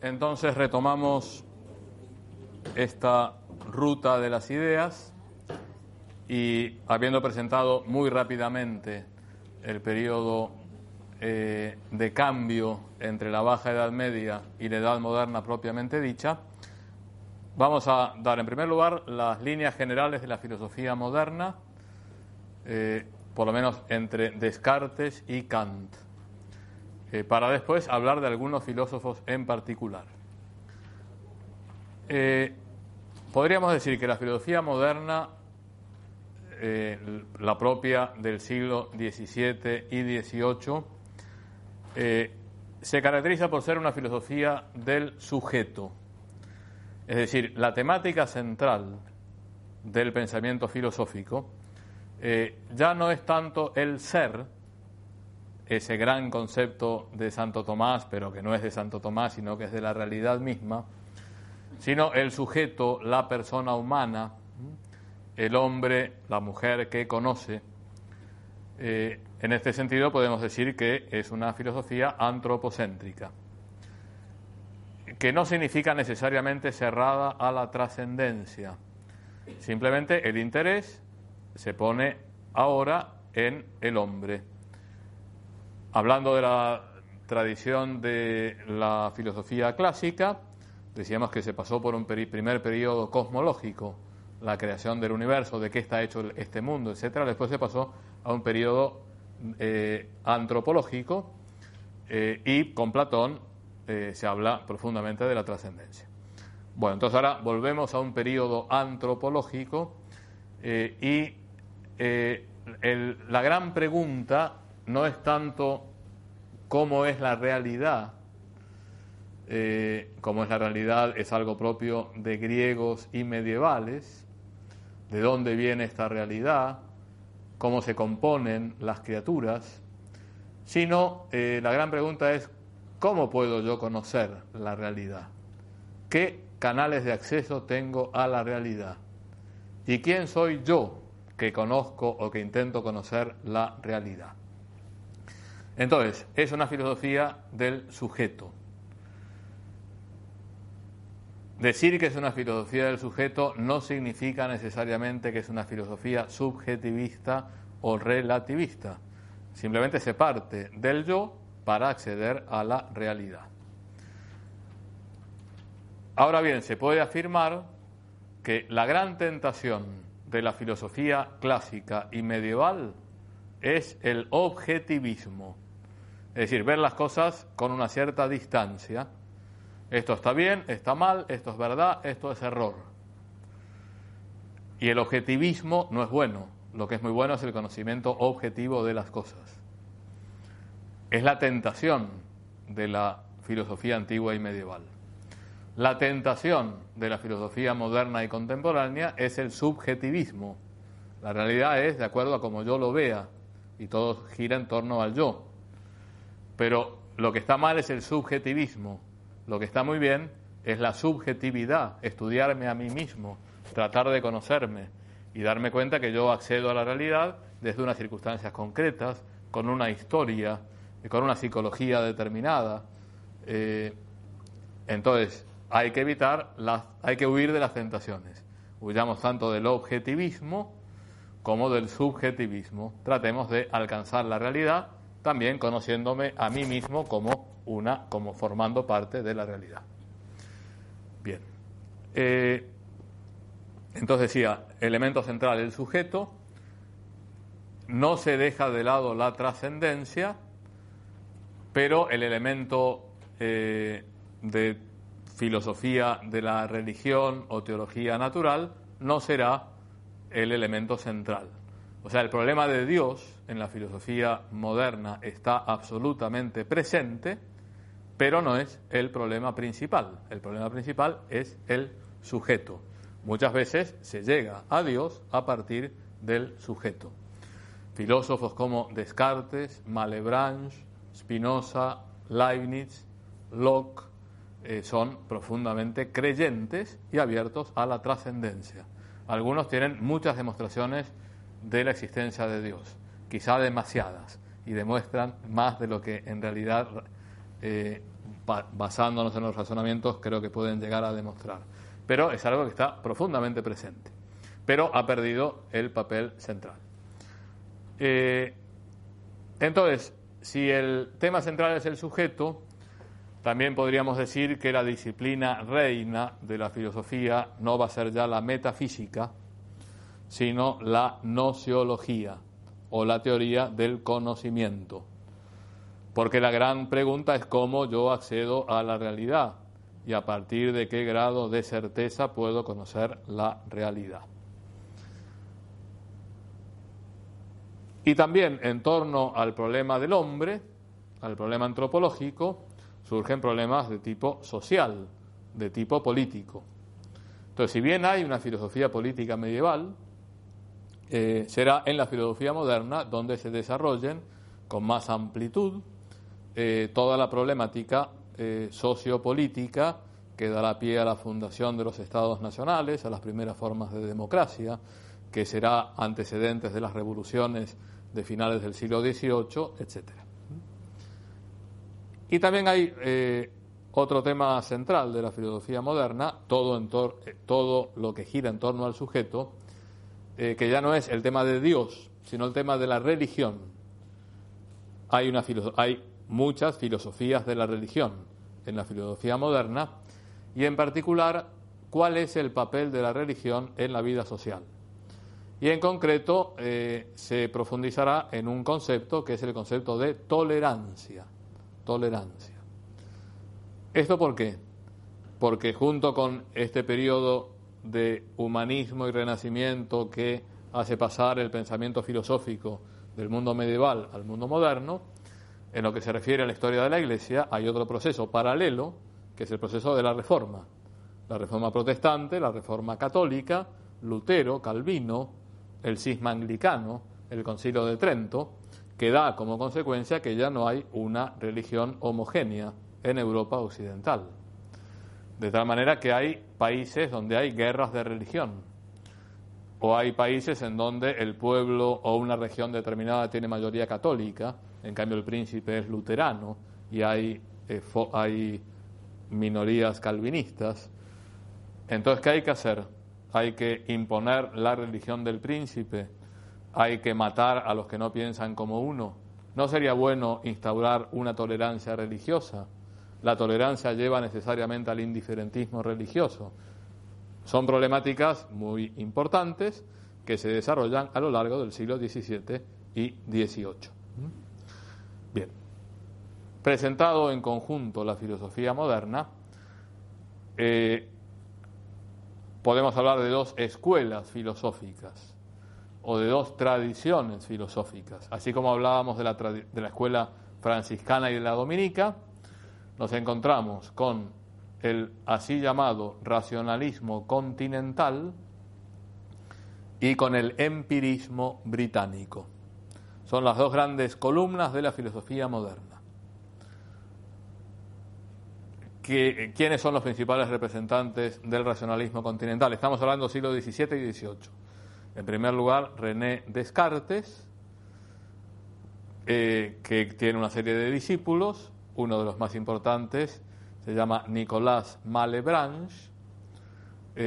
entonces retomamos esta ruta de las ideas y habiendo presentado muy rápidamente el periodo de cambio entre la Baja Edad Media y la Edad Moderna propiamente dicha, vamos a dar en primer lugar las líneas generales de la filosofía moderna, por lo menos entre Descartes y Kant, para después hablar de algunos filósofos en particular. Podríamos decir que la filosofía moderna, la propia del siglo XVII y XVIII, se caracteriza por ser una filosofía del sujeto. Es decir, la temática central del pensamiento filosófico ya no es tanto el ser, ese gran concepto de Santo Tomás, pero que no es de Santo Tomás, sino que es de la realidad misma, sino el sujeto, la persona humana, el hombre, la mujer que conoce. En este sentido podemos decir que es una filosofía antropocéntrica, que no significa necesariamente cerrada a la trascendencia. Simplemente el interés se pone ahora en el hombre. Hablando de la tradición de la filosofía clásica, decíamos que se pasó por un primer periodo cosmológico, la creación del universo, de qué está hecho este mundo, etcétera. Después se pasó a un periodo antropológico y con Platón se habla profundamente de la trascendencia. Bueno, entonces ahora volvemos a un periodo antropológico y la gran pregunta no es tanto cómo es la realidad. Cómo es la realidad es algo propio de griegos y medievales. ¿De dónde viene esta realidad? ¿Cómo se componen las criaturas? Sino la gran pregunta es ¿cómo puedo yo conocer la realidad? ¿Qué canales de acceso tengo a la realidad? ¿Y quién soy yo que conozco o que intento conocer la realidad? Entonces, es una filosofía del sujeto. Decir que es una filosofía del sujeto no significa necesariamente que es una filosofía subjetivista o relativista. Simplemente se parte del yo para acceder a la realidad. Ahora bien, se puede afirmar que la gran tentación de la filosofía clásica y medieval es el objetivismo. Es decir, ver las cosas con una cierta distancia. Esto está bien, está mal, esto es verdad, esto es error. Y el objetivismo no es bueno. Lo que es muy bueno es el conocimiento objetivo de las cosas. Es la tentación de la filosofía antigua y medieval. La tentación de la filosofía moderna y contemporánea es el subjetivismo. La realidad es de acuerdo a como yo lo vea y todo gira en torno al yo. Pero lo que está mal es el subjetivismo. Lo que está muy bien es la subjetividad, estudiarme a mí mismo, tratar de conocerme y darme cuenta que yo accedo a la realidad desde unas circunstancias concretas, con una historia, con una psicología determinada. Entonces, hay que huir de las tentaciones. Huyamos tanto del objetivismo como del subjetivismo. Tratemos de alcanzar la realidad también conociéndome a mí mismo como formando parte de la realidad. Bien. Entonces decía, elemento central el sujeto, no se deja de lado la trascendencia, pero el elemento de filosofía de la religión o teología natural no será el elemento central. O sea, el problema de Dios en la filosofía moderna está absolutamente presente, pero no es el problema principal. El problema principal es el sujeto. Muchas veces se llega a Dios a partir del sujeto. Filósofos como Descartes, Malebranche, Spinoza, Leibniz, Locke son profundamente creyentes y abiertos a la trascendencia. Algunos tienen muchas demostraciones de la existencia de Dios, quizá demasiadas, y demuestran más de lo que en realidad basándonos en los razonamientos, creo que pueden llegar a demostrar. Pero es algo que está profundamente presente, pero ha perdido el papel central. Entonces, si el tema central es el sujeto, también podríamos decir que la disciplina reina de la filosofía no va a ser ya la metafísica, sino la nociología o la teoría del conocimiento. Porque la gran pregunta es cómo yo accedo a la realidad y a partir de qué grado de certeza puedo conocer la realidad. Y también en torno al problema del hombre, al problema antropológico, surgen problemas de tipo social, de tipo político. Entonces, si bien hay una filosofía política medieval, será en la filosofía moderna donde se desarrollen con más amplitud toda la problemática sociopolítica que dará pie a la fundación de los estados nacionales, a las primeras formas de democracia, que será antecedentes de las revoluciones de finales del siglo XVIII, etc. Y también hay otro tema central de la filosofía moderna, todo lo que gira en torno al sujeto, que ya no es el tema de Dios, sino el tema de la religión. Hay muchas filosofías de la religión en la filosofía moderna, y en particular, cuál es el papel de la religión en la vida social. Y en concreto se profundizará en un concepto que es el concepto de tolerancia. Tolerancia. ¿Esto por qué? Porque junto con este periodo de humanismo y renacimiento que hace pasar el pensamiento filosófico del mundo medieval al mundo moderno, en lo que se refiere a la historia de la Iglesia, hay otro proceso paralelo, que es el proceso de la Reforma. La Reforma protestante, la Reforma católica, Lutero, Calvino, el cisma anglicano, el Concilio de Trento, que da como consecuencia que ya no hay una religión homogénea en Europa occidental. De tal manera que hay países donde hay guerras de religión, o hay países en donde el pueblo o una región determinada tiene mayoría católica, en cambio el príncipe es luterano, y hay minorías calvinistas. Entonces, ¿qué hay que hacer? Hay que imponer la religión del príncipe, hay que matar a los que no piensan como uno. ¿No sería bueno instaurar una tolerancia religiosa? La tolerancia lleva necesariamente al indiferentismo religioso. Son problemáticas muy importantes que se desarrollan a lo largo del siglo XVII y XVIII. Bien, presentado en conjunto la filosofía moderna, podemos hablar de dos escuelas filosóficas o de dos tradiciones filosóficas. Así como hablábamos de la escuela franciscana y de la dominica, nos encontramos con el así llamado racionalismo continental y con el empirismo británico. Son las dos grandes columnas de la filosofía moderna. ¿Quiénes son los principales representantes del racionalismo continental? Estamos hablando del siglo XVII y XVIII. En primer lugar, René Descartes, que tiene una serie de discípulos. Uno de los más importantes se llama Nicolas Malebranche,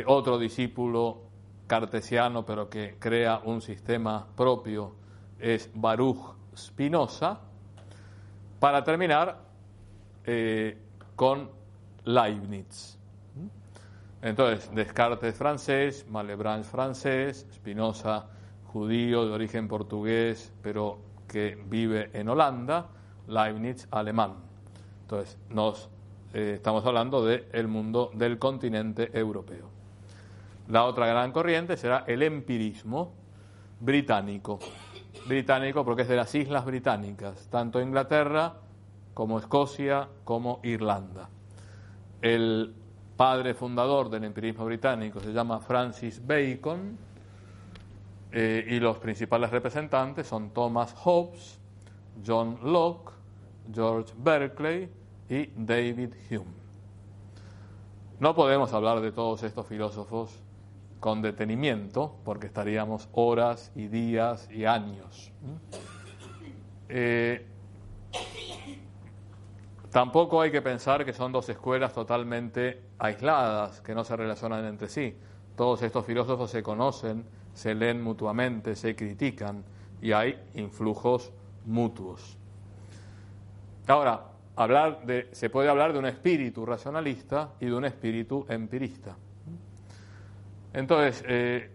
otro discípulo cartesiano, pero que crea un sistema propio, es Baruch Spinoza, para terminar con Leibniz. Entonces, Descartes francés, Malebranche francés, Spinoza judío de origen portugués, pero que vive en Holanda, Leibniz alemán. Entonces, estamos hablando del mundo del continente europeo. La otra gran corriente será el empirismo británico. Británico porque es de las Islas Británicas, tanto Inglaterra como Escocia como Irlanda. El padre fundador del empirismo británico se llama Francis Bacon, y los principales representantes son Thomas Hobbes, John Locke, George Berkeley y David Hume. No podemos hablar de todos estos filósofos con detenimiento, porque estaríamos horas y días y años. Tampoco hay que pensar que son dos escuelas totalmente aisladas, que no se relacionan entre sí. Todos estos filósofos se conocen, se leen mutuamente, se critican y hay influjos mutuos. Ahora, se puede hablar de un espíritu racionalista y de un espíritu empirista. Entonces,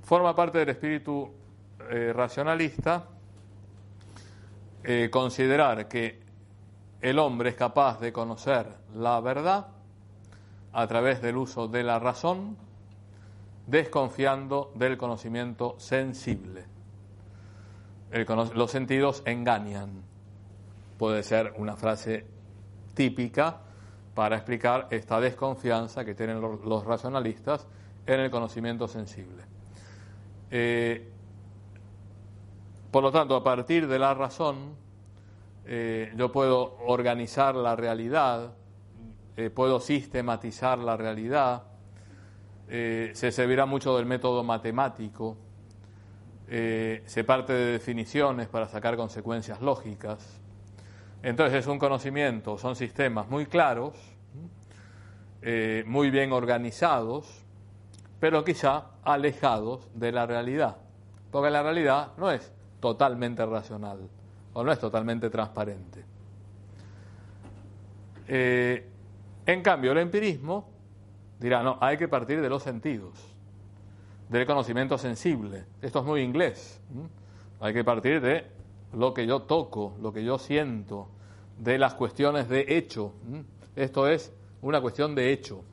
forma parte del espíritu racionalista considerar que el hombre es capaz de conocer la verdad a través del uso de la razón, desconfiando del conocimiento sensible. Los sentidos engañan. Puede ser una frase típica para explicar esta desconfianza que tienen los racionalistas en el conocimiento sensible. Por lo tanto, a partir de la razón, yo puedo organizar la realidad, puedo sistematizar la realidad, se servirá mucho del método matemático, se parte de definiciones para sacar consecuencias lógicas. Entonces es un conocimiento, son sistemas muy claros, muy bien organizados, pero quizá alejados de la realidad, porque la realidad no es totalmente racional o no es totalmente transparente. En cambio, el empirismo dirá, no, hay que partir de los sentidos, del conocimiento sensible. Esto es muy inglés. Hay que partir de lo que yo toco, lo que yo siento, de las cuestiones de hecho. Esto es una cuestión de hecho.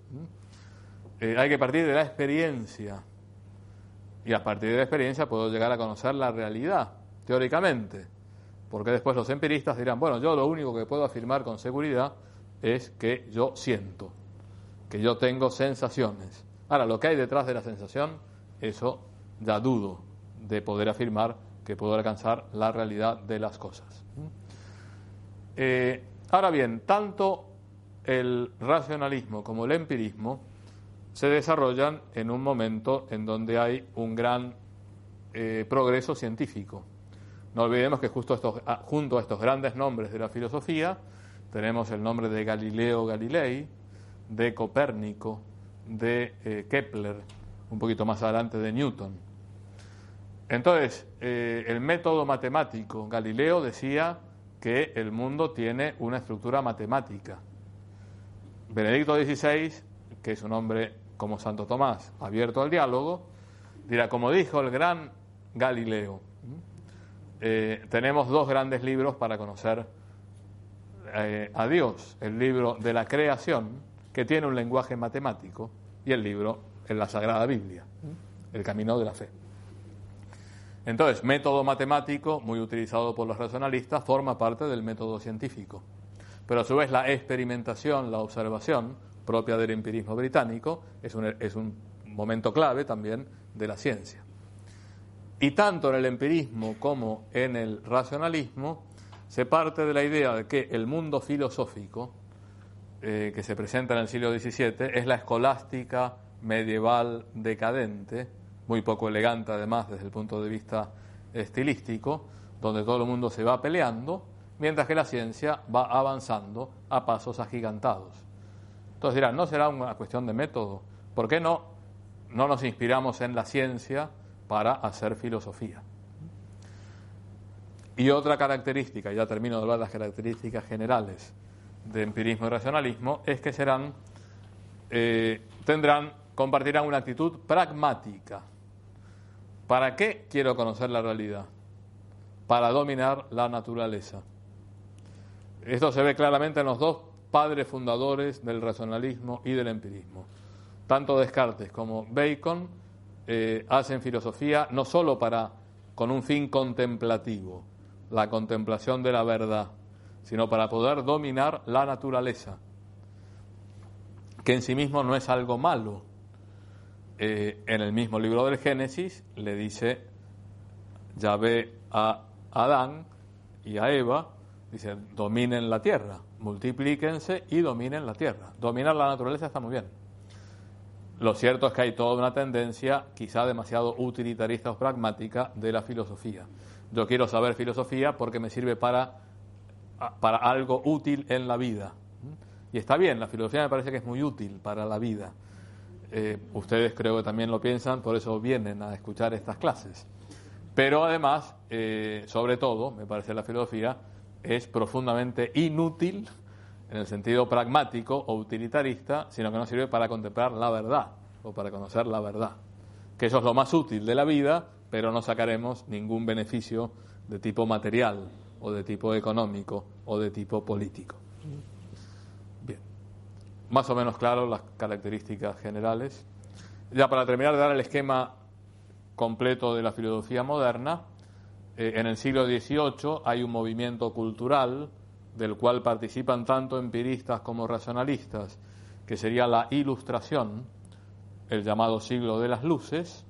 Hay que partir de la experiencia. Y a partir de la experiencia puedo llegar a conocer la realidad, teóricamente. Porque después los empiristas dirán, bueno, yo lo único que puedo afirmar con seguridad es que yo siento, que yo tengo sensaciones. Ahora, lo que hay detrás de la sensación, eso ya dudo de poder afirmar que puedo alcanzar la realidad de las cosas. Ahora bien, tanto el racionalismo como el empirismo se desarrollan en un momento en donde hay un gran progreso científico. No olvidemos que junto a estos grandes nombres de la filosofía tenemos el nombre de Galileo Galilei, de Copérnico, de Kepler, un poquito más adelante de Newton. Entonces, el método matemático, Galileo decía que el mundo tiene una estructura matemática. Benedicto XVI, que es un hombre como Santo Tomás, abierto al diálogo, dirá, como dijo el gran Galileo, tenemos dos grandes libros para conocer a Dios, el libro de la creación, que tiene un lenguaje matemático, y el libro en la Sagrada Biblia, el camino de la fe. Entonces, método matemático, muy utilizado por los racionalistas, forma parte del método científico. Pero a su vez la experimentación, la observación, propia del empirismo británico, es un momento clave también de la ciencia. Y tanto en el empirismo como en el racionalismo se parte de la idea de que el mundo filosófico que se presenta en el siglo XVII es la escolástica medieval decadente, muy poco elegante además desde el punto de vista estilístico, donde todo el mundo se va peleando, mientras que la ciencia va avanzando a pasos agigantados. Entonces dirán, ¿no será una cuestión de método? ¿Por qué no nos inspiramos en la ciencia para hacer filosofía? Y otra característica, ya termino de hablar de las características generales de empirismo y racionalismo, es que compartirán una actitud pragmática. ¿Para qué quiero conocer la realidad? Para dominar la naturaleza. Esto se ve claramente en los dos padres fundadores del racionalismo y del empirismo. Tanto Descartes como Bacon hacen filosofía no solo con un fin contemplativo, la contemplación de la verdad, sino para poder dominar la naturaleza, que en sí mismo no es algo malo. En el mismo libro del Génesis le dice Yahvé a Adán y a Eva, dice, dominen la tierra, multiplíquense y dominen la tierra. Dominar la naturaleza está muy bien. Lo cierto es que hay toda una tendencia, quizá demasiado utilitarista o pragmática, de la filosofía. Yo quiero saber filosofía porque me sirve para para algo útil en la vida. Y está bien, la filosofía me parece que es muy útil para la vida. Ustedes creo que también lo piensan, por eso vienen a escuchar estas clases. Pero además, sobre todo, me parece la filosofía es profundamente inútil en el sentido pragmático o utilitarista, sino que no sirve para contemplar la verdad o para conocer la verdad. Que eso es lo más útil de la vida, pero no sacaremos ningún beneficio de tipo material o de tipo económico o de tipo político. Bien, más o menos claro las características generales. Ya para terminar de dar el esquema completo de la filosofía moderna, en el siglo XVIII hay un movimiento cultural del cual participan tanto empiristas como racionalistas, que sería la Ilustración, el llamado siglo de las luces,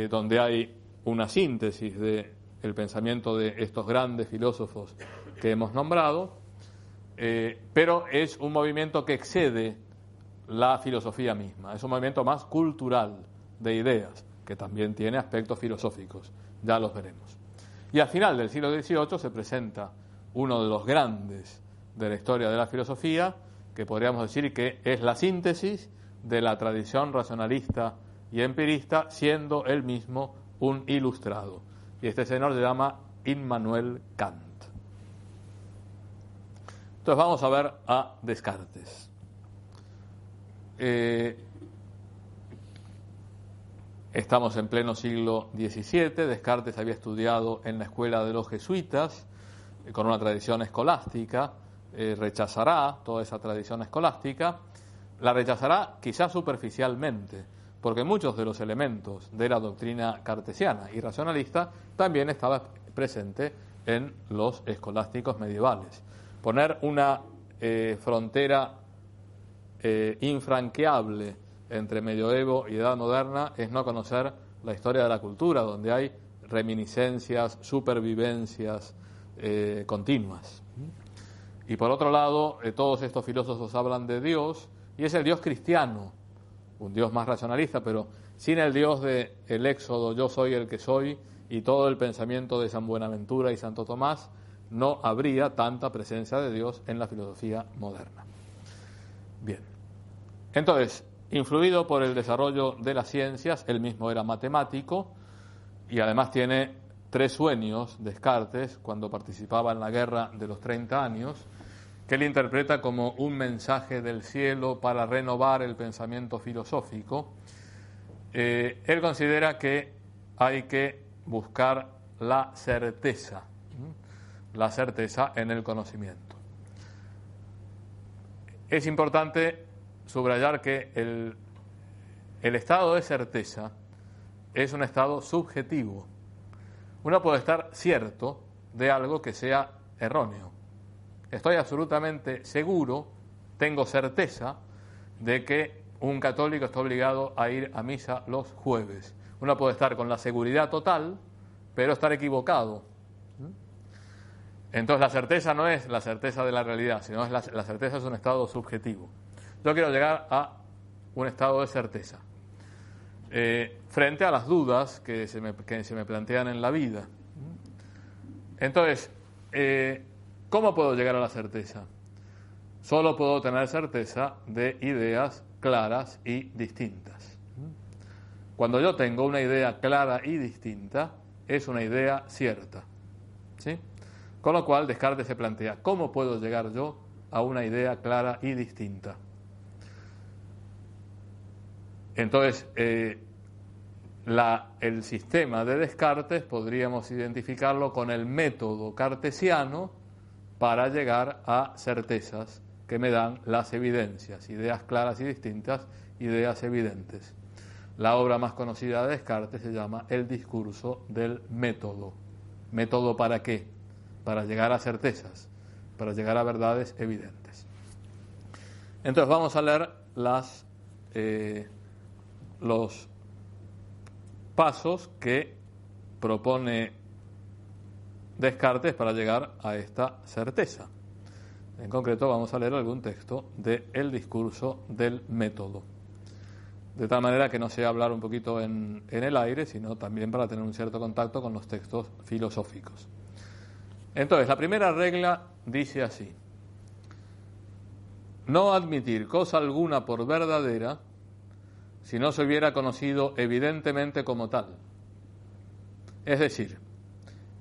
donde hay una síntesis del pensamiento de estos grandes filósofos que hemos nombrado, pero es un movimiento que excede la filosofía misma, es un movimiento más cultural de ideas, que también tiene aspectos filosóficos, ya los veremos. Y al final del siglo XVIII se presenta uno de los grandes de la historia de la filosofía, que podríamos decir que es la síntesis de la tradición racionalista y empirista, siendo él mismo un ilustrado. Y este señor se llama Immanuel Kant. Entonces vamos a ver a Descartes. Estamos en pleno siglo XVII. Descartes había estudiado en la escuela de los jesuitas, con una tradición escolástica. Rechazará toda esa tradición escolástica. La rechazará quizás superficialmente, porque muchos de los elementos de la doctrina cartesiana y racionalista también estaban presentes en los escolásticos medievales. Poner una frontera infranqueable entre medioevo y edad moderna es no conocer la historia de la cultura, donde hay reminiscencias, supervivencias continuas. Y por otro lado, todos estos filósofos hablan de Dios, y es el Dios cristiano, un Dios más racionalista, pero sin el Dios del Éxodo, yo soy el que soy, y todo el pensamiento de San Buenaventura y Santo Tomás, no habría tanta presencia de Dios en la filosofía moderna. Bien, entonces, influido por el desarrollo de las ciencias, él mismo era matemático y además tiene 3 sueños, Descartes, cuando participaba en la guerra de los 30 años, que él interpreta como un mensaje del cielo para renovar el pensamiento filosófico. Él considera que hay que buscar la certeza en el conocimiento. Es importante subrayar que el estado de certeza es un estado subjetivo. Uno puede estar cierto de algo que sea erróneo. Estoy absolutamente seguro, tengo certeza de que un católico está obligado a ir a misa los jueves. Uno puede estar con la seguridad total, pero estar equivocado. Entonces la certeza no es la certeza de la realidad, sino la certeza es un estado subjetivo. Yo quiero llegar a un estado de certeza frente a las dudas que se me plantean en la vida. Entonces, ¿cómo puedo llegar a la certeza? Solo puedo tener certeza de ideas claras y distintas. Cuando yo tengo una idea clara y distinta, es una idea cierta, ¿sí? Con lo cual Descartes se plantea, ¿cómo puedo llegar yo a una idea clara y distinta? Entonces, el sistema de Descartes podríamos identificarlo con el método cartesiano para llegar a certezas que me dan las evidencias, ideas claras y distintas, ideas evidentes. La obra más conocida de Descartes se llama El discurso del método. ¿Método para qué? Para llegar a certezas, para llegar a verdades evidentes. Entonces vamos a leer los pasos que propone Descartes para llegar a esta certeza. En concreto vamos a leer algún texto de El discurso del método, de tal manera que no sea hablar un poquito en el aire, sino también para tener un cierto contacto con los textos filosóficos. Entonces, la primera regla dice así: no admitir cosa alguna por verdadera si no se hubiera conocido evidentemente como tal. Es decir,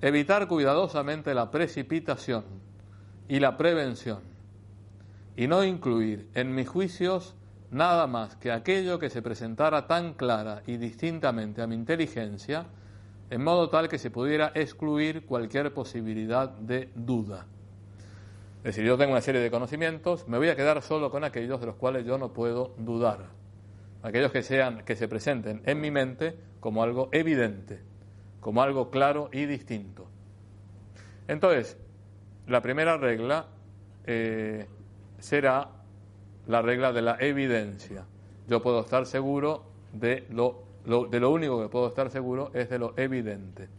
evitar cuidadosamente la precipitación y la prevención, y no incluir en mis juicios nada más que aquello que se presentara tan clara y distintamente a mi inteligencia, en modo tal que se pudiera excluir cualquier posibilidad de duda. Es decir, yo tengo una serie de conocimientos, me voy a quedar solo con aquellos de los cuales yo no puedo dudar, aquellos que se presenten en mi mente como algo evidente, como algo claro y distinto. Entonces, la primera regla será la regla de la evidencia. Yo puedo estar seguro de lo único que puedo estar seguro es de lo evidente.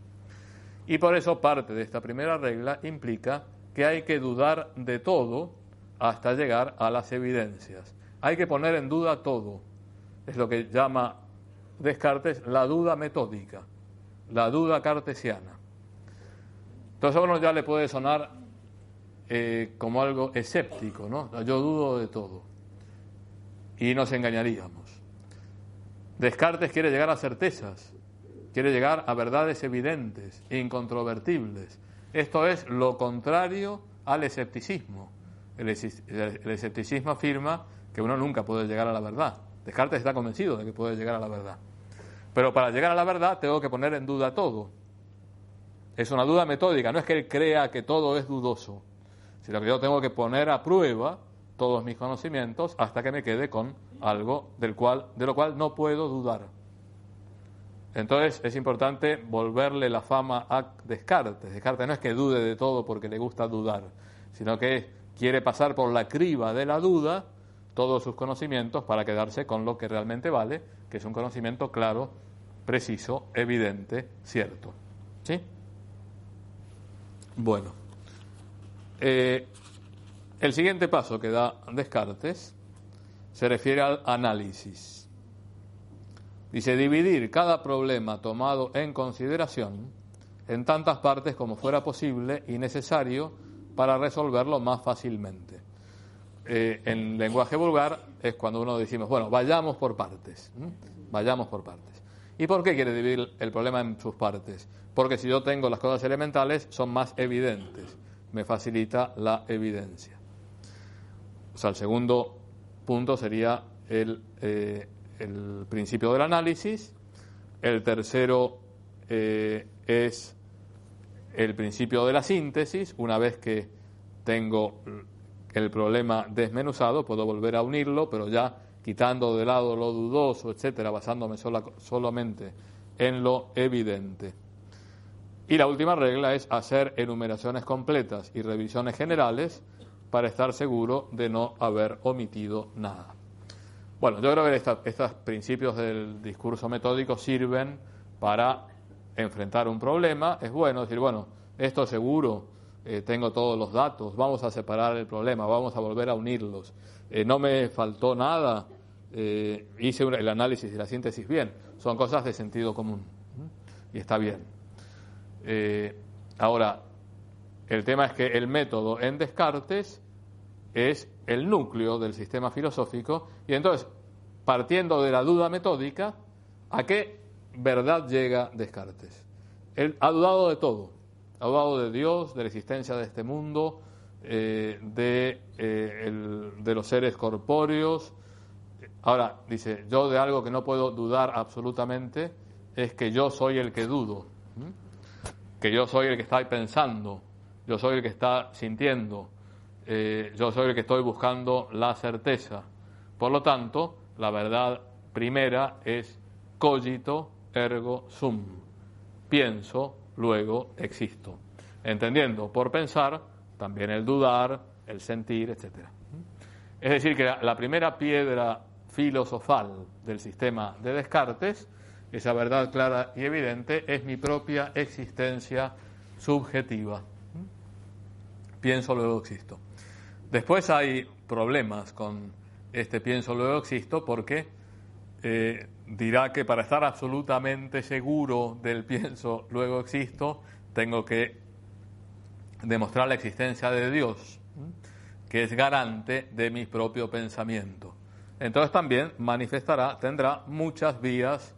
Y por eso parte de esta primera regla implica que hay que dudar de todo hasta llegar a las evidencias. Hay que poner en duda todo. Es lo que llama Descartes la duda metódica, la duda cartesiana. Entonces a uno ya le puede sonar como algo escéptico, ¿no? Yo dudo de todo. Y nos engañaríamos. Descartes quiere llegar a certezas, quiere llegar a verdades evidentes, incontrovertibles. Esto es lo contrario al escepticismo. El escepticismo afirma que uno nunca puede llegar a la verdad. Descartes está convencido de que puede llegar a la verdad. Pero para llegar a la verdad tengo que poner en duda todo. Es una duda metódica, no es que él crea que todo es dudoso, sino que yo tengo que poner a prueba todos mis conocimientos hasta que me quede con algo de lo cual no puedo dudar. Entonces es importante volverle la fama a Descartes. Descartes no es que dude de todo porque le gusta dudar, sino que quiere pasar por la criba de la duda todos sus conocimientos para quedarse con lo que realmente vale, que es un conocimiento claro, preciso, evidente, cierto. ¿Sí? Bueno. El siguiente paso que da Descartes se refiere al análisis. Dice, dividir cada problema tomado en consideración en tantas partes como fuera posible y necesario para resolverlo más fácilmente. En lenguaje vulgar es cuando uno decimos, bueno, vayamos por partes. Vayamos por partes. ¿Y por qué quiere dividir el problema en sus partes? Porque si yo tengo las cosas elementales, son más evidentes. Me facilita la evidencia. O sea, el segundo punto sería el principio del análisis. El tercero es el principio de la síntesis. Una vez que tengo el problema desmenuzado, puedo volver a unirlo, pero ya quitando de lado lo dudoso, etcétera, basándome solamente en lo evidente. Y la última regla es hacer enumeraciones completas y revisiones generales para estar seguro de no haber omitido nada. Bueno, yo creo que estos principios del discurso metódico sirven para enfrentar un problema. Es bueno decir, bueno, esto seguro, tengo todos los datos, vamos a separar el problema, vamos a volver a unirlos. No me faltó nada, hice el análisis y la síntesis bien. Son cosas de sentido común y está bien. Ahora, el tema es que el método en Descartes es el núcleo del sistema filosófico y entonces, partiendo de la duda metódica, ¿a qué verdad llega Descartes? Él ha dudado de todo, ha dudado de Dios, de la existencia de este mundo, de los seres corpóreos. Ahora, dice, yo de algo que no puedo dudar absolutamente es que yo soy el que dudo, que yo soy el que está pensando, yo soy el que está sintiendo, yo soy el que estoy buscando la certeza. Por lo tanto, la verdad primera es cogito ergo sum. Pienso, luego existo. Entendiendo por pensar también el dudar, el sentir, etc. Es decir, que la primera piedra filosofal del sistema de Descartes, esa verdad clara y evidente, es mi propia existencia subjetiva. Pienso, luego existo. Después hay problemas con este pienso, luego existo, porque dirá que para estar absolutamente seguro del pienso, luego existo, tengo que demostrar la existencia de Dios, que es garante de mi propio pensamiento. Entonces también tendrá muchas vías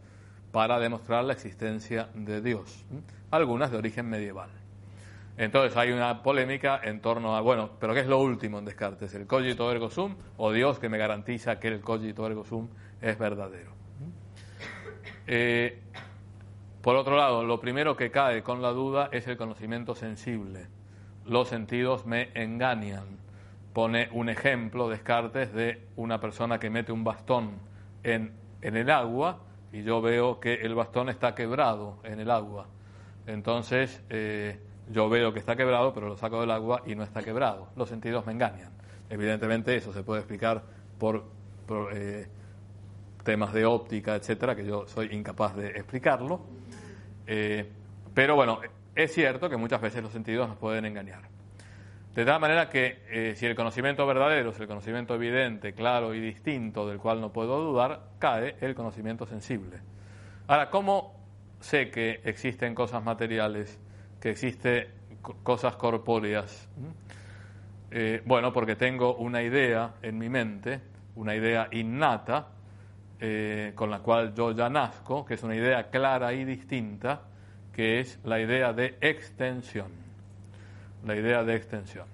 para demostrar la existencia de Dios, algunas de origen medieval. Entonces hay una polémica en torno a, bueno, pero ¿qué es lo último en Descartes? ¿El cogito ergo sum o Dios que me garantiza que el cogito ergo sum es verdadero? Por otro lado, lo primero que cae con la duda es el conocimiento sensible. Los sentidos me engañan. Pone un ejemplo, Descartes, de una persona que mete un bastón en el agua y yo veo que el bastón está quebrado en el agua. Entonces, yo veo que está quebrado, pero lo saco del agua y no está quebrado. Los sentidos me engañan. Evidentemente, eso se puede explicar por temas de óptica, etcétera, que yo soy incapaz de explicarlo. Pero bueno, es cierto que muchas veces los sentidos nos pueden engañar. De tal manera que si el conocimiento verdadero es el conocimiento evidente, claro y distinto, del cual no puedo dudar, cae el conocimiento sensible. Ahora, ¿cómo sé que existen cosas materiales, que existen cosas corpóreas? Bueno, porque tengo una idea en mi mente, una idea innata, con la cual yo ya nazco, que es una idea clara y distinta, que es la idea de extensión. La idea de extensión.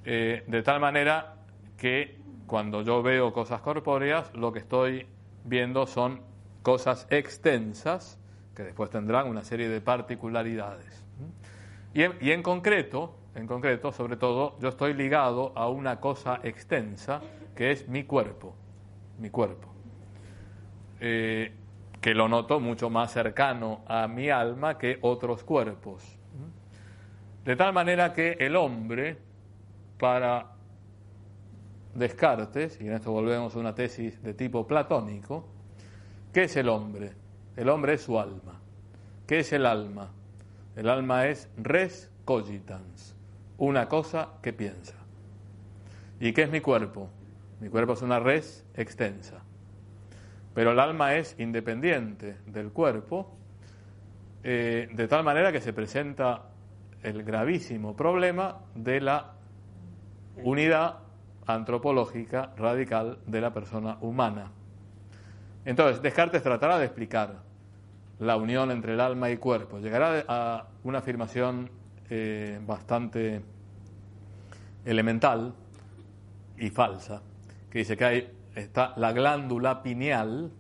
De tal manera que cuando yo veo cosas corpóreas, lo que estoy viendo son cosas extensas, que después tendrán una serie de particularidades. Y en concreto, sobre todo, yo estoy ligado a una cosa extensa, que es mi cuerpo. Mi cuerpo. Que lo noto mucho más cercano a mi alma que otros cuerpos. De tal manera que el hombre, para Descartes, y en esto volvemos a una tesis de tipo platónico, ¿qué es el hombre? El hombre es su alma. ¿Qué es el alma? El alma es res cogitans, una cosa que piensa. ¿Y qué es mi cuerpo? Mi cuerpo es una res extensa. Pero el alma es independiente del cuerpo, de tal manera que se presenta el gravísimo problema de la unidad antropológica radical de la persona humana. Entonces, Descartes tratará de explicar la unión entre el alma y cuerpo. Llegará a una afirmación bastante elemental y falsa, que dice que está la glándula pineal,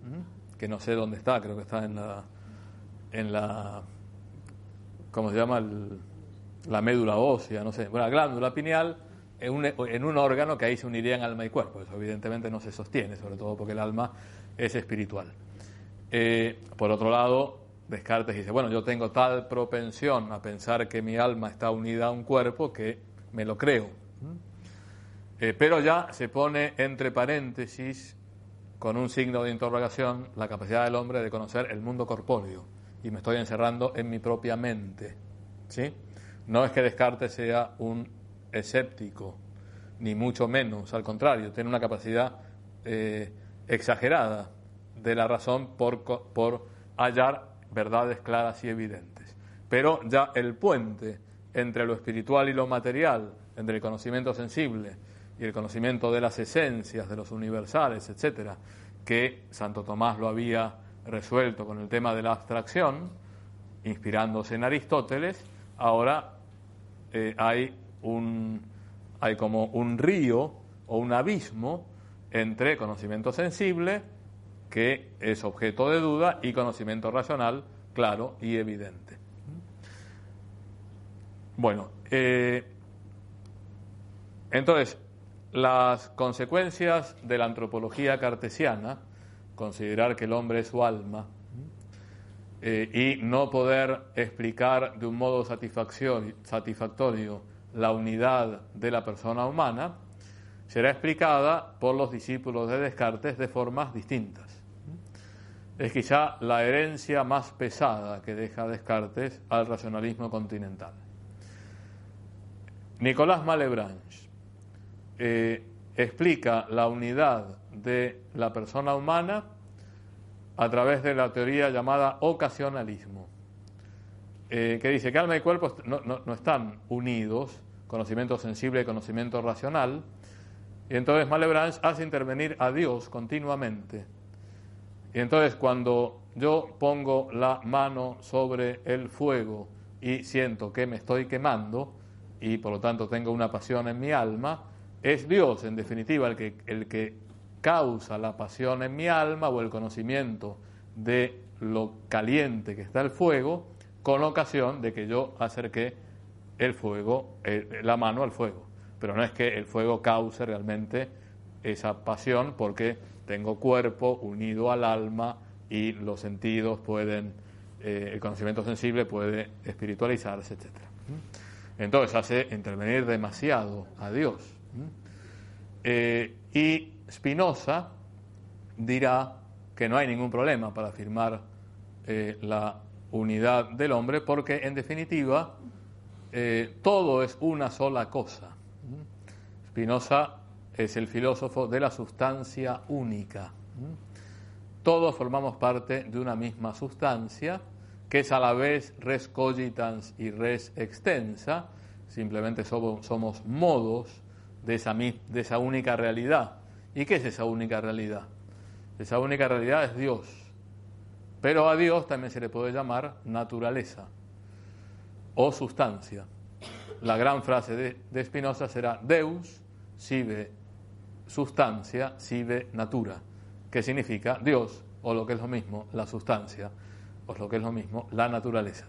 que no sé dónde está, creo que está en la ¿cómo se llama? La médula ósea, no sé. Bueno, la glándula pineal en un órgano que ahí se unirían alma y cuerpo. Eso evidentemente no se sostiene, sobre todo porque el alma es espiritual. Por otro lado, Descartes dice, bueno, yo tengo tal propensión a pensar que mi alma está unida a un cuerpo que me lo creo. Pero ya se pone entre paréntesis, con un signo de interrogación, la capacidad del hombre de conocer el mundo corpóreo. Y me estoy encerrando en mi propia mente. ¿Sí? No es que Descartes sea un escéptico, ni mucho menos, al contrario, tiene una capacidad exagerada de la razón por hallar verdades claras y evidentes. Pero ya el puente entre lo espiritual y lo material, entre el conocimiento sensible y el conocimiento de las esencias, de los universales, etcétera, que Santo Tomás lo había resuelto con el tema de la abstracción, inspirándose en Aristóteles, ahora hay como un río o un abismo entre conocimiento sensible, que es objeto de duda, y conocimiento racional, claro y evidente. Bueno, entonces, las consecuencias de la antropología cartesiana, considerar que el hombre es su alma, y no poder explicar de un modo satisfactorio la unidad de la persona humana, será explicada por los discípulos de Descartes de formas distintas. Es quizá la herencia más pesada que deja Descartes al racionalismo continental. Nicolas Malebranche explica la unidad de la persona humana a través de la teoría llamada ocasionalismo. que dice que alma y cuerpo no están unidos, conocimiento sensible y conocimiento racional, y entonces Malebranche hace intervenir a Dios continuamente. Y entonces cuando yo pongo la mano sobre el fuego y siento que me estoy quemando, y por lo tanto tengo una pasión en mi alma, es Dios, en definitiva, el que causa la pasión en mi alma o el conocimiento de lo caliente que está el fuego, con ocasión de que yo acerqué el fuego, la mano al fuego. Pero no es que el fuego cause realmente esa pasión, porque tengo cuerpo unido al alma y los sentidos pueden, el conocimiento sensible puede espiritualizarse, etc. Entonces hace intervenir demasiado a Dios. Y Spinoza dirá que no hay ningún problema para afirmar la unidad del hombre, porque en definitiva todo es una sola cosa. Spinoza es el filósofo de la sustancia única. Todos formamos parte de una misma sustancia, que es a la vez res cogitans y res extensa. Simplemente somos modos de esa única realidad. ¿Y qué es esa única realidad? Esa única realidad es Dios. Pero a Dios también se le puede llamar naturaleza o sustancia. La gran frase de Spinoza será Deus sive substancia sive natura, que significa Dios, o lo que es lo mismo, la sustancia, o lo que es lo mismo, la naturaleza.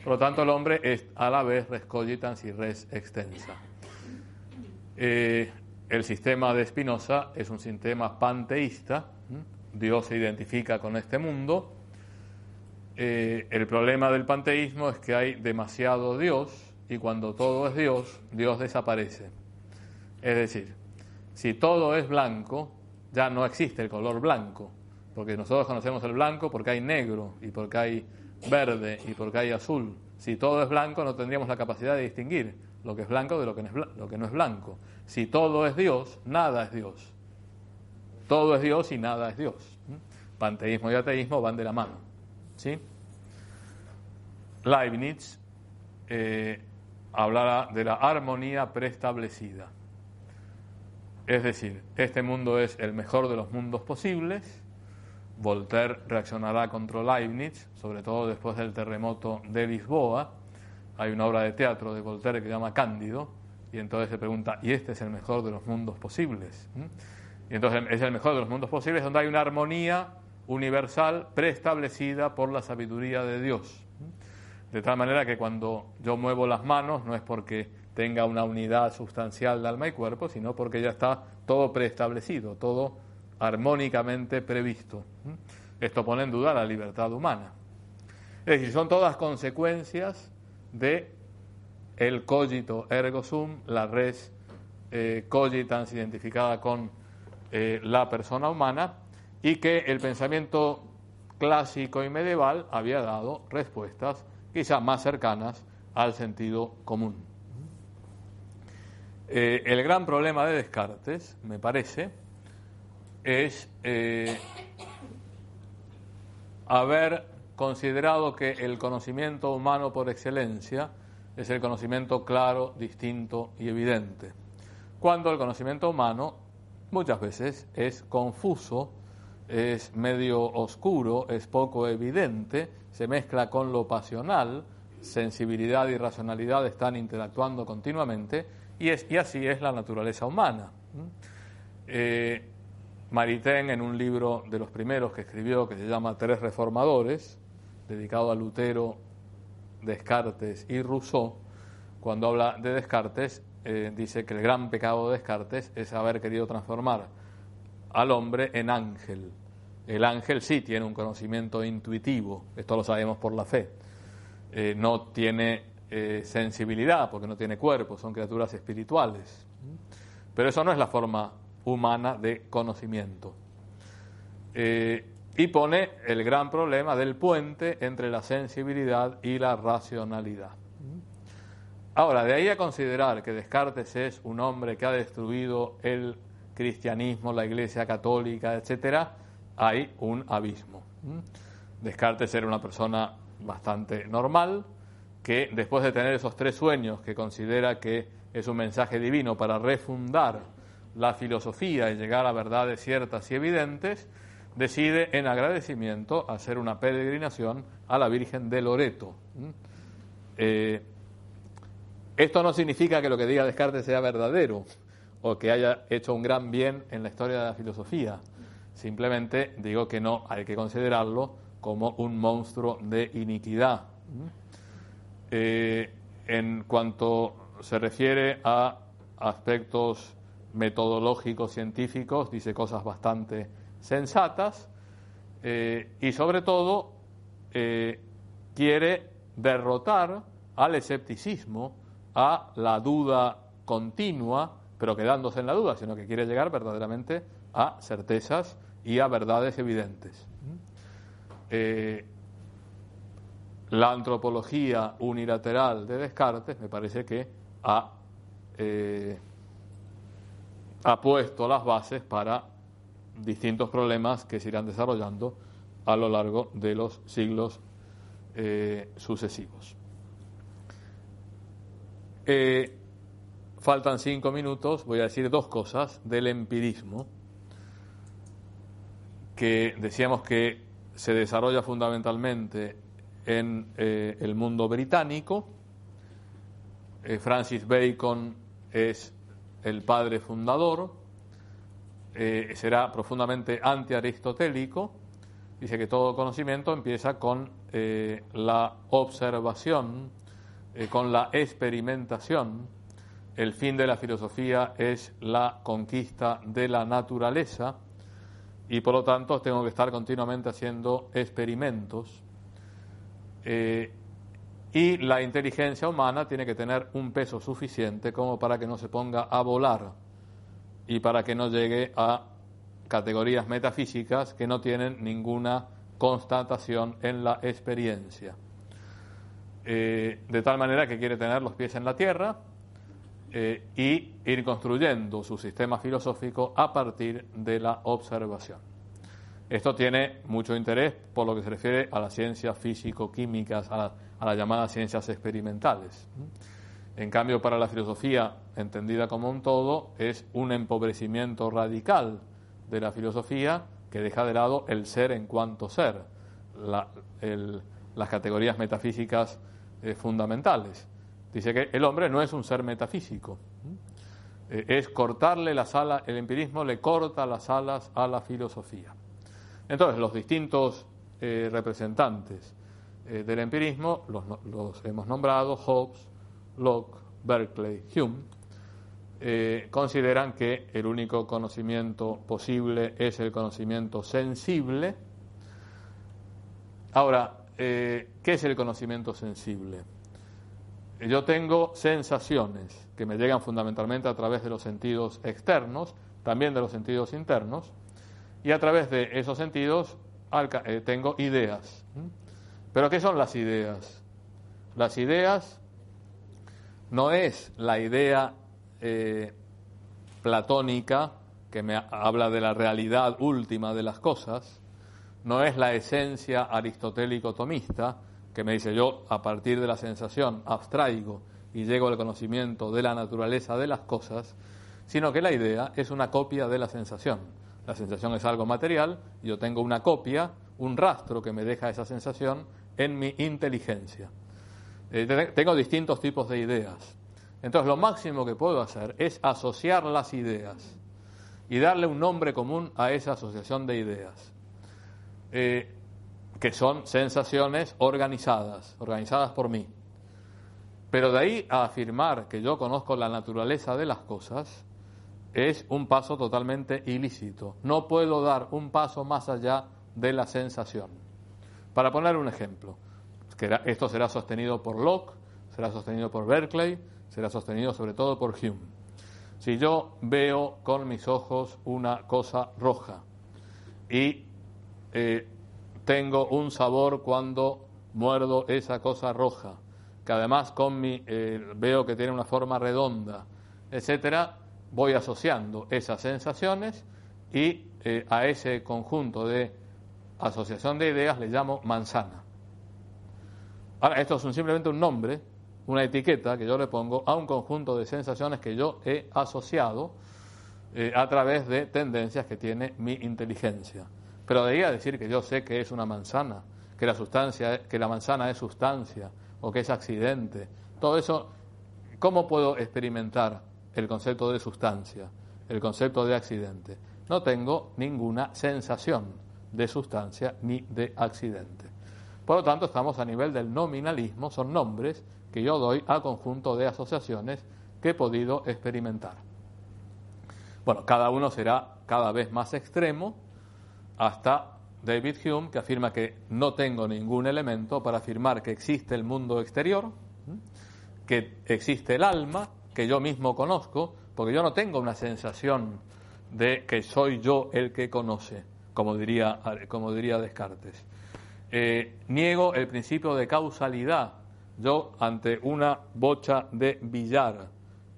Por lo tanto, el hombre es a la vez res cogitans y res extensa. El sistema de Spinoza es un sistema panteísta. Dios se identifica con este mundo. El problema del panteísmo es que hay demasiado Dios, y cuando todo es Dios, Dios desaparece. Es decir, si todo es blanco, ya no existe el color blanco, porque nosotros conocemos el blanco porque hay negro, y porque hay verde, y porque hay azul. Si todo es blanco, no tendríamos la capacidad de distinguir lo que es blanco de lo que no es blanco. Si todo es Dios, nada es Dios. Todo es Dios y nada es Dios. Panteísmo y ateísmo van de la mano, ¿sí? Leibniz hablará de la armonía preestablecida. Es decir, este mundo es el mejor de los mundos posibles. Voltaire reaccionará contra Leibniz, sobre todo después del terremoto de Lisboa. Hay una obra de teatro de Voltaire que se llama Cándido, y entonces se pregunta, ¿y este es el mejor de los mundos posibles? Y entonces es el mejor de los mundos posibles donde hay una armonía universal preestablecida por la sabiduría de Dios. De tal manera que cuando yo muevo las manos no es porque tenga una unidad sustancial de alma y cuerpo, sino porque ya está todo preestablecido, todo armónicamente previsto. Esto pone en duda la libertad humana. Es decir, son todas consecuencias de el cogito ergo sum, la res cogitans identificada con la persona humana, y que el pensamiento clásico y medieval había dado respuestas quizás más cercanas al sentido común. El gran problema de Descartes, me parece, es haber considerado que el conocimiento humano por excelencia es el conocimiento claro, distinto y evidente, cuando el conocimiento humano muchas veces es confuso, es medio oscuro, es poco evidente, se mezcla con lo pasional, sensibilidad y racionalidad están interactuando continuamente, y así es la naturaleza humana. Maritain, en un libro de los primeros que escribió, que se llama Tres Reformadores, dedicado a Lutero, Descartes y Rousseau, cuando habla de Descartes, dice que el gran pecado de Descartes es haber querido transformar al hombre en ángel. El ángel sí tiene un conocimiento intuitivo, esto lo sabemos por la fe. No tiene sensibilidad porque no tiene cuerpo, son criaturas espirituales. Pero eso no es la forma humana de conocimiento. Y pone el gran problema del puente entre la sensibilidad y la racionalidad. Ahora, de ahí a considerar que Descartes es un hombre que ha destruido el cristianismo, la Iglesia católica, etcétera, hay un abismo. Descartes era una persona bastante normal, que después de tener esos 3 sueños, que considera que es un mensaje divino para refundar la filosofía y llegar a verdades ciertas y evidentes, decide en agradecimiento hacer una peregrinación a la Virgen de Loreto. Esto no significa que lo que diga Descartes sea verdadero o que haya hecho un gran bien en la historia de la filosofía. Simplemente digo que no hay que considerarlo como un monstruo de iniquidad. En cuanto se refiere a aspectos metodológicos, científicos, dice cosas bastante sensatas y sobre todo quiere derrotar al escepticismo, a la duda continua, pero quedándose en la duda, sino que quiere llegar verdaderamente a certezas y a verdades evidentes. La antropología unilateral de Descartes me parece que ha puesto las bases para distintos problemas que se irán desarrollando a lo largo de los siglos sucesivos. Faltan 5 minutos, voy a decir 2 cosas del empirismo, que decíamos que se desarrolla fundamentalmente en el mundo británico. Francis Bacon es el padre fundador, será profundamente antiaristotélico, dice que todo conocimiento empieza con la observación, con la experimentación. El fin de la filosofía es la conquista de la naturaleza y por lo tanto tengo que estar continuamente haciendo experimentos. Y la inteligencia humana tiene que tener un peso suficiente como para que no se ponga a volar y para que no llegue a categorías metafísicas que no tienen ninguna constatación en la experiencia. De tal manera que quiere tener los pies en la tierra y ir construyendo su sistema filosófico a partir de la observación. Esto tiene mucho interés por lo que se refiere a las ciencias físico-químicas, a las llamadas ciencias experimentales. En cambio, para la filosofía, entendida como un todo, es un empobrecimiento radical de la filosofía que deja de lado el ser en cuanto ser, las categorías metafísicas fundamentales. Dice que el hombre no es un ser metafísico, es cortarle las alas, el empirismo le corta las alas a la filosofía. Entonces, los distintos representantes del empirismo los hemos nombrado: Hobbes, Locke, Berkeley, Hume. Consideran que el único conocimiento posible es el conocimiento sensible. Ahora, ¿qué es el conocimiento sensible? Yo tengo sensaciones que me llegan fundamentalmente a través de los sentidos externos, también de los sentidos internos, y a través de esos sentidos tengo ideas. ¿Pero qué son las ideas? Las ideas no es la idea platónica que me habla de la realidad última de las cosas, no es la esencia aristotélico-tomista que me dice yo a partir de la sensación abstraigo y llego al conocimiento de la naturaleza de las cosas, sino que la idea es una copia de la sensación. La sensación es algo material y yo tengo una copia, un rastro que me deja esa sensación en mi inteligencia. Tengo distintos tipos de ideas. Entonces lo máximo que puedo hacer es asociar las ideas y darle un nombre común a esa asociación de ideas, que son sensaciones organizadas por mí. Pero de ahí a afirmar que yo conozco la naturaleza de las cosas es un paso totalmente ilícito. No puedo dar un paso más allá de la sensación. Para poner un ejemplo, esto será sostenido por Locke, será sostenido por Berkeley, será sostenido sobre todo por Hume. Si yo veo con mis ojos una cosa roja y tengo un sabor cuando muerdo esa cosa roja, que además veo que tiene una forma redonda, etcétera, voy asociando esas sensaciones y a ese conjunto de asociación de ideas le llamo manzana. Ahora, esto es simplemente un nombre, una etiqueta que yo le pongo a un conjunto de sensaciones que yo he asociado a través de tendencias que tiene mi inteligencia. Pero de ahí a decir que yo sé que es una manzana, que la manzana es sustancia o que es accidente, todo eso, ¿cómo puedo experimentar el concepto de sustancia, el concepto de accidente? No tengo ninguna sensación de sustancia ni de accidente. Por lo tanto, estamos a nivel del nominalismo, son nombres que yo doy al conjunto de asociaciones que he podido experimentar. Bueno, cada uno será cada vez más extremo, hasta David Hume, que afirma que no tengo ningún elemento para afirmar que existe el mundo exterior, que existe el alma, que yo mismo conozco, porque yo no tengo una sensación de que soy yo el que conoce, como diría Descartes. Niego el principio de causalidad. Yo, ante una bocha de billar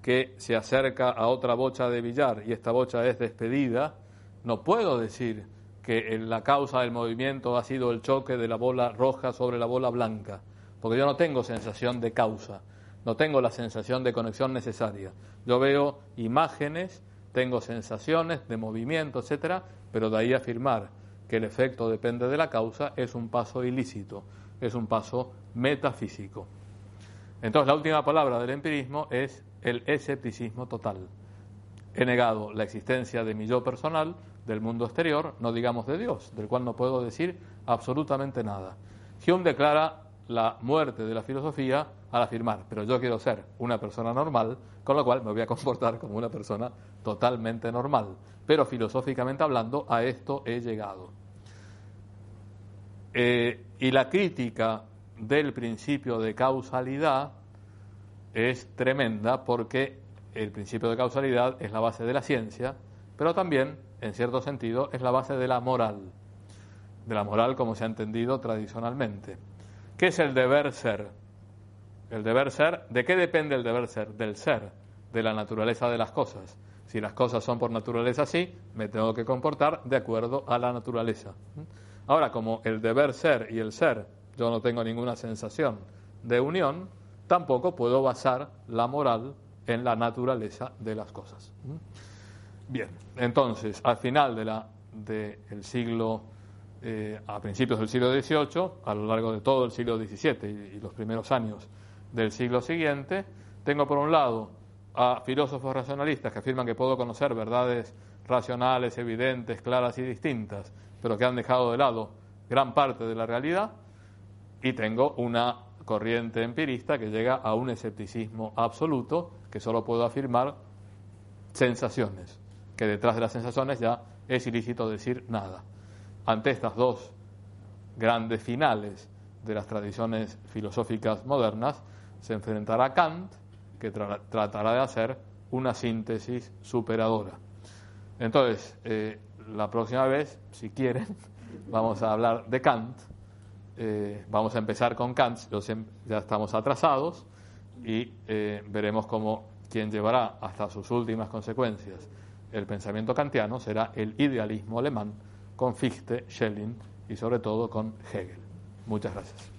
que se acerca a otra bocha de billar y esta bocha es despedida, no puedo decir que la causa del movimiento ha sido el choque de la bola roja sobre la bola blanca, porque yo no tengo sensación de causa, no tengo la sensación de conexión necesaria. Yo veo imágenes, tengo sensaciones de movimiento, etcétera, pero de ahí a afirmar que el efecto depende de la causa es un paso ilícito, es un paso metafísico. Entonces, la última palabra del empirismo es el escepticismo total. He negado la existencia de mi yo personal, del mundo exterior, no digamos de Dios, del cual no puedo decir absolutamente nada. Hume declara la muerte de la filosofía al afirmar, pero yo quiero ser una persona normal, con lo cual me voy a comportar como una persona totalmente normal. Pero filosóficamente hablando, a esto he llegado. Y la crítica del principio de causalidad es tremenda, porque el principio de causalidad es la base de la ciencia, pero también, en cierto sentido, es la base de la moral como se ha entendido tradicionalmente. ¿Qué es el deber ser? El deber ser, ¿de qué depende el deber ser? Del ser, de la naturaleza de las cosas. Si las cosas son por naturaleza así, me tengo que comportar de acuerdo a la naturaleza. Ahora, como el deber ser y el ser, yo no tengo ninguna sensación de unión, tampoco puedo basar la moral en la naturaleza de las cosas. Bien, entonces, al final del siglo, a principios del siglo XVIII, a lo largo de todo el siglo XVII y los primeros años del siglo siguiente, tengo por un lado a filósofos racionalistas que afirman que puedo conocer verdades racionales, evidentes, claras y distintas, pero que han dejado de lado gran parte de la realidad, y tengo una corriente empirista que llega a un escepticismo absoluto, que solo puedo afirmar sensaciones, que detrás de las sensaciones ya es ilícito decir nada. Ante estas dos grandes finales de las tradiciones filosóficas modernas, se enfrentará Kant, que tratará de hacer una síntesis superadora. Entonces, la próxima vez, si quieren, vamos a hablar de Kant. Vamos a empezar con Kant, ya estamos atrasados, y veremos cómo quien llevará hasta sus últimas consecuencias el pensamiento kantiano será el idealismo alemán, con Fichte, Schelling y sobre todo con Hegel. Muchas gracias.